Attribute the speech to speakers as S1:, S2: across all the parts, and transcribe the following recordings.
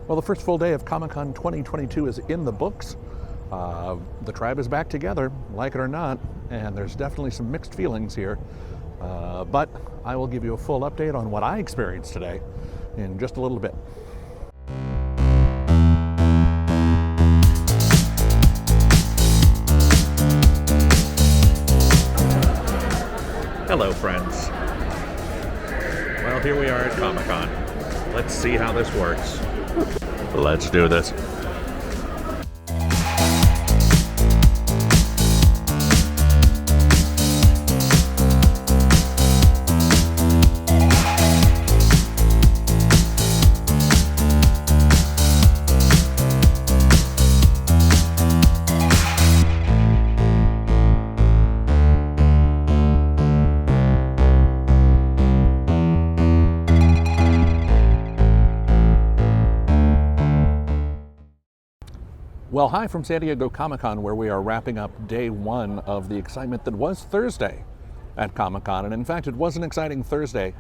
S1: Well, the first full day of Comic-Con 2022 is in the books. The tribe is back together, like it or not, and there's definitely some mixed feelings here. But I will give you a full update on what I experienced today in just a little bit. Hello, friends. Well, here we are at Comic-Con. Let's see how this works. Let's do this. Well, hi from San Diego Comic-Con, where we are wrapping up day one of the excitement that was Thursday at Comic-Con. And in fact, it was an exciting Thursday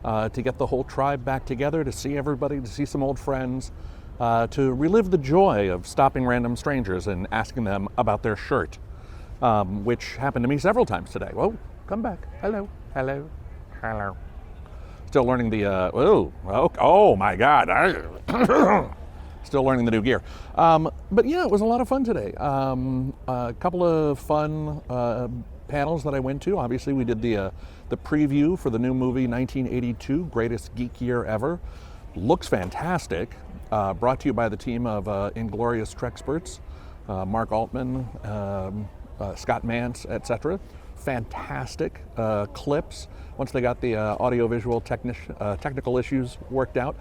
S1: to get the whole tribe back together, to see everybody, to see some old friends, to relive the joy of stopping random strangers and asking them about their shirt, which happened to me several times today. Whoa, come back. Hello, hello, hello. Still learning the, oh my God. Still learning the new gear. But yeah, it was a lot of fun today. A couple of fun panels that I went to. Obviously, we did the preview for the new movie 1982, Greatest Geek Year Ever. Looks fantastic. Brought to you by the team of Inglorious Trexperts, Mark Altman, Scott Mance, etc. Fantastic clips. Once they got the audio-visual technical issues worked out.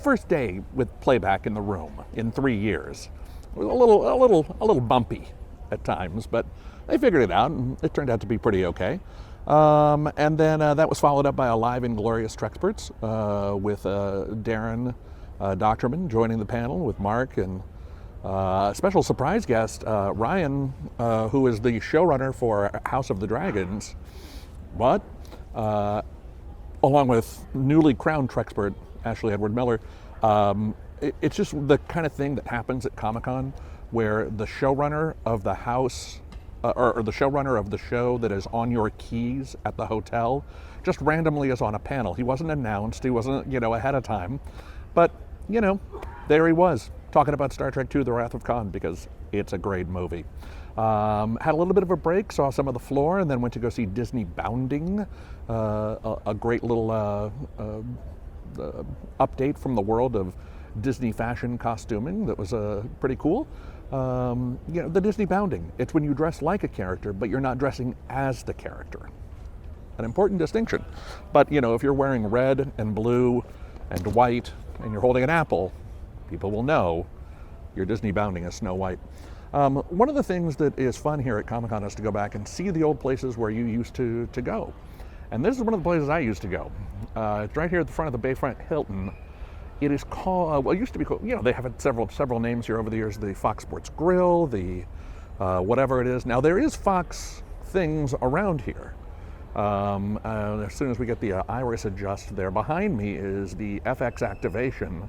S1: First day with playback in the room in 3 years. It was a little bumpy at times, but they figured it out, and it turned out to be pretty okay. And then that was followed up by a live Inglorious Trexperts with Darren Doctorman joining the panel with Mark and a special surprise guest, Ryan, who is the showrunner for House of the Dragons. What? Along with newly crowned Trexpert Ashley Edward Miller. It's just the kind of thing that happens at Comic-Con where the showrunner of the house or the showrunner of the show that is on your keys at the hotel just randomly is on a panel. He wasn't announced, he wasn't, ahead of time, but, there he was talking about Star Trek II, The Wrath of Khan, because it's a great movie. Had a little bit of a break, saw some of the floor, and then went to go see Disney Bounding, a great little update from the world of Disney fashion costuming that was pretty cool. The Disney Bounding, it's when you dress like a character, but you're not dressing as the character. An important distinction. But, if you're wearing red and blue and white and you're holding an apple, people will know you're Disney Bounding as Snow White. One of the things that is fun here at Comic-Con is to go back and see the old places where you used to go. And this is one of the places I used to go. It's right here at the front of the Bayfront Hilton. It is called, it used to be called, they have had several names here over the years, the Fox Sports Grill, the whatever it is. Now there is Fox things around here. As soon as we get the iris adjust there, behind me is the FX Activation,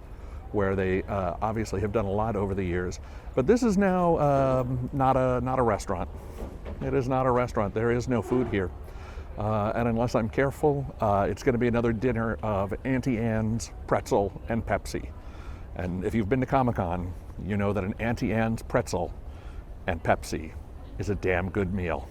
S1: where they obviously have done a lot over the years. But this is now not a restaurant. It is not a restaurant. There is no food here. And unless I'm careful, it's going to be another dinner of Auntie Anne's, pretzel, and Pepsi. And if you've been to Comic-Con, you know that an Auntie Anne's pretzel and Pepsi is a damn good meal.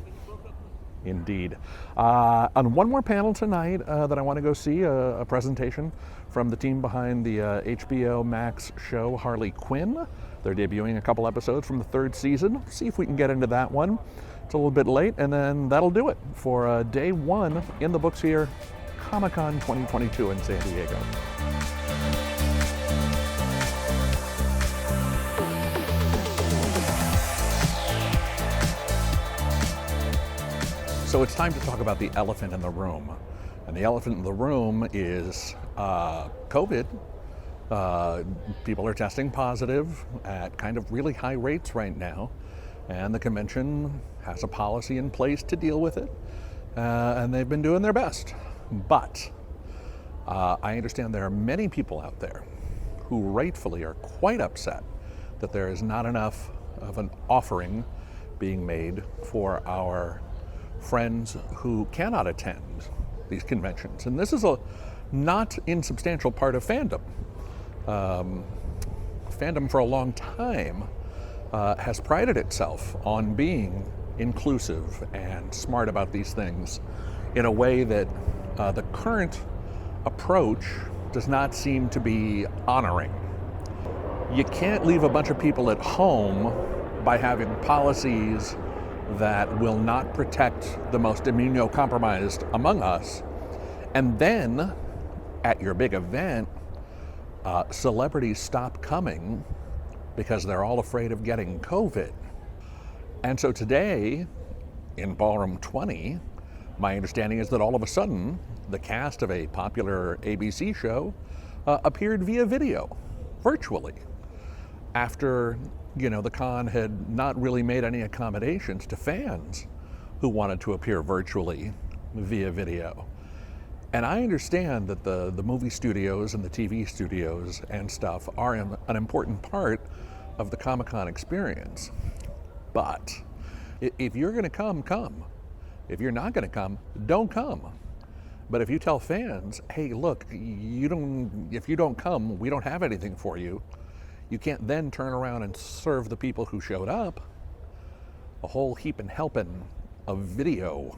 S1: Indeed. On one more panel tonight that I want to go see, a presentation from the team behind the HBO Max show Harley Quinn. They're debuting a couple episodes from the 3rd season. See if we can get into that one. It's a little bit late, and then that'll do it for day one in the books here, Comic-Con 2022 in San Diego. So it's time to talk about the elephant in the room. And the elephant in the room is COVID. People are testing positive at kind of really high rates right now. And the convention has a policy in place to deal with it. And they've been doing their best. But I understand there are many people out there who rightfully are quite upset that there is not enough of an offering being made for our friends who cannot attend these conventions. And this is a not insubstantial part of fandom. Fandom for a long time has prided itself on being inclusive and smart about these things in a way that the current approach does not seem to be honoring. You can't leave a bunch of people at home by having policies that will not protect the most immunocompromised among us, and then at your big event, celebrities stop coming because they're all afraid of getting COVID. And so today, in Ballroom 20, my understanding is that all of a sudden, the cast of a popular ABC show appeared via video, virtually, after the con had not really made any accommodations to fans who wanted to appear virtually via video. And I understand that the movie studios and the TV studios and stuff are an important part of the Comic-Con experience. But if you're going to come. If you're not going to come, don't come. But if you tell fans, hey, look, if you don't come, we don't have anything for you, you can't then turn around and serve the people who showed up a whole heap and helping of video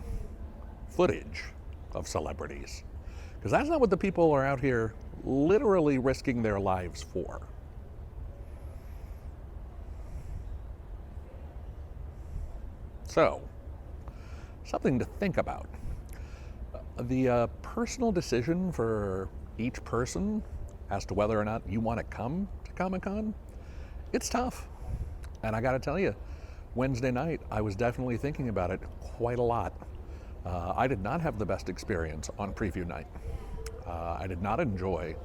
S1: footage of celebrities. Because that's not what the people are out here literally risking their lives for. So, something to think about. The personal decision for each person as to whether or not you want to come to Comic-Con, it's tough. And I gotta tell you, Wednesday night, I was definitely thinking about it quite a lot. I did not have the best experience on preview night. I did not enjoy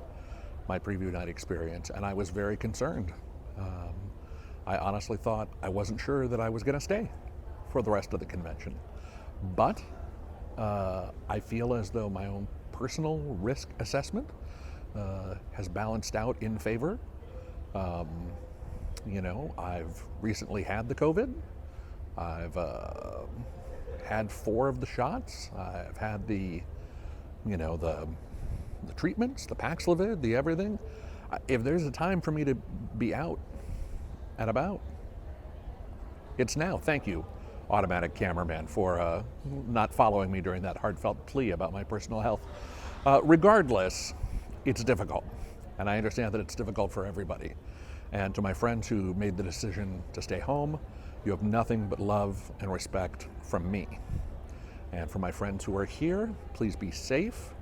S1: my preview night experience, and I was very concerned. I honestly thought I wasn't sure that I was gonna stay for the rest of the convention. But I feel as though my own personal risk assessment has balanced out in favor. I've recently had the COVID. I've had 4 of the shots. I've had the treatments, the Paxlovid, the everything. If there's a time for me to be out and about, it's now. Thank you, automatic cameraman, for not following me during that heartfelt plea about my personal health. Regardless, it's difficult, and I understand that it's difficult for everybody. And to my friends who made the decision to stay home, you have nothing but love and respect from me. And for my friends who are here, please be safe.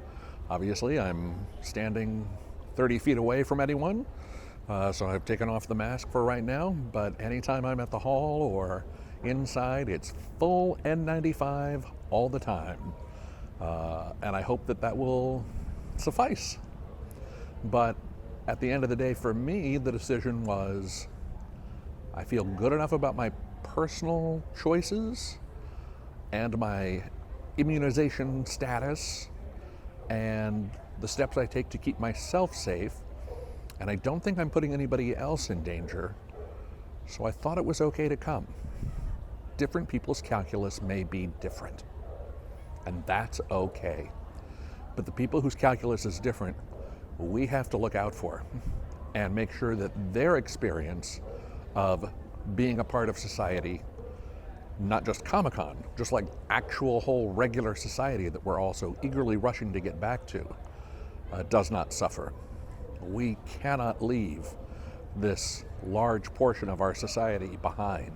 S1: Obviously, I'm standing 30 feet away from anyone, so I've taken off the mask for right now, but anytime I'm at the hall or inside, it's full N95 all the time. And I hope that will suffice. But at the end of the day, for me, the decision was, I feel good enough about my personal choices and my immunization status and the steps I take to keep myself safe, and I don't think I'm putting anybody else in danger, so I thought it was okay to come. Different people's calculus may be different, and that's okay. But the people whose calculus is different, we have to look out for and make sure that their experience of being a part of society, not just Comic-Con, just like actual whole regular society that we're also eagerly rushing to get back to, does not suffer. We cannot leave this large portion of our society behind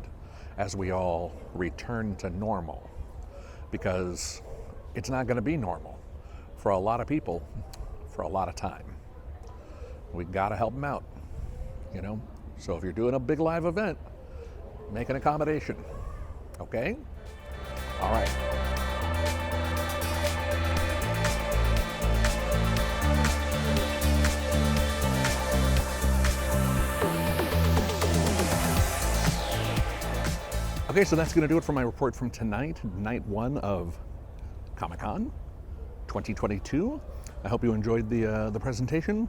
S1: as we all return to normal, because it's not going to be normal for a lot of people for a lot of time. We got to help them out, So if you're doing a big live event, make an accommodation, okay? All right. Okay, so that's going to do it for my report from tonight, night 1 of Comic-Con 2022. I hope you enjoyed the presentation.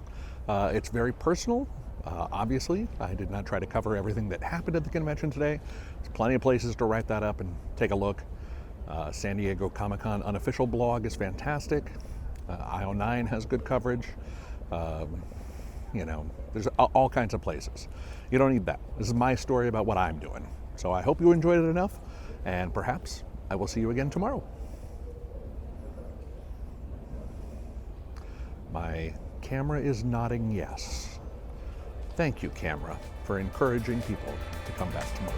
S1: It's very personal. Obviously, I did not try to cover everything that happened at the convention today. There's plenty of places to write that up and take a look. San Diego Comic-Con unofficial blog is fantastic. IO9 has good coverage. There's all kinds of places. You don't need that. This is my story about what I'm doing. So I hope you enjoyed it enough, and perhaps I will see you again tomorrow. My camera is nodding yes. Thank you, camera, for encouraging people to come back tomorrow.